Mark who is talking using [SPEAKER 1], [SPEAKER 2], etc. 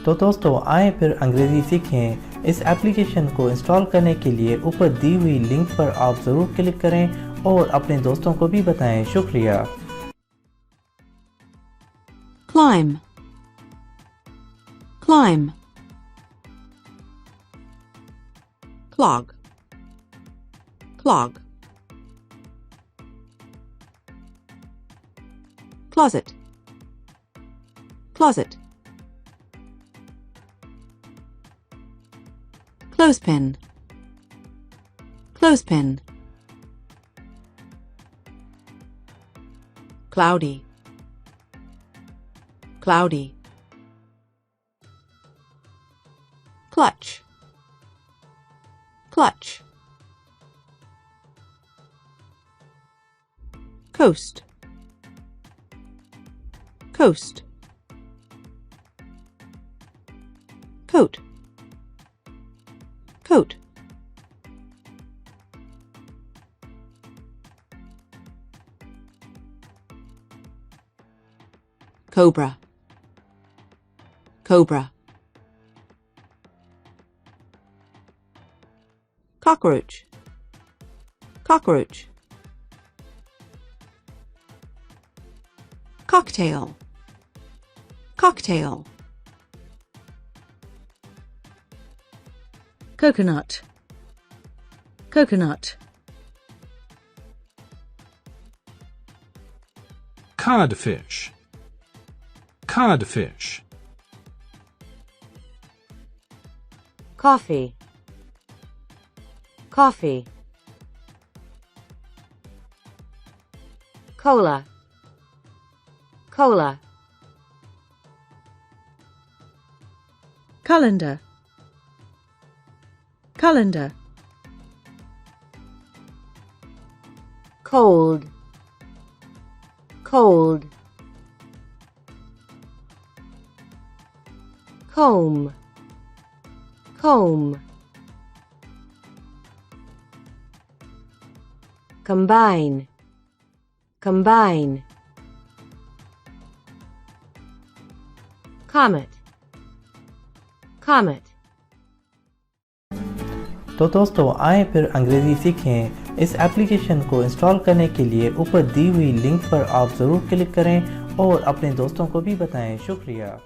[SPEAKER 1] तो दोस्तों आए फिर अंग्रेज़ी सीखें। इस एप्लीकेशन को इंस्टॉल करने के लिए ऊपर दी हुई लिंक पर आप ज़रूर क्लिक करें और अपने दोस्तों को भी बताएं। शुक्रिया।
[SPEAKER 2] Climb. Climb. Clog. Clog. Closet. Closet. Clothespin. Clothespin. Cloudy. Cloudy. Clutch. Clutch. Coast. Coast. Coat. Coat. Cobra. Cobra. Cockroach. Cockroach. Cocktail. Cocktail. Coconut. Coconut.
[SPEAKER 3] Codfish. Codfish.
[SPEAKER 4] Coffee. Coffee. Cola. Cola.
[SPEAKER 2] Colander. Colander.
[SPEAKER 4] Cold. Cold. Comb. Comb. Combine. Combine. Comet. Comet.
[SPEAKER 1] तो दोस्तों आए फिर अंग्रेज़ी सीखें। इस application को install करने के लिए ऊपर दी हुई लिंक पर आप ज़रूर क्लिक करें और अपने दोस्तों को भी बताएं। शुक्रिया।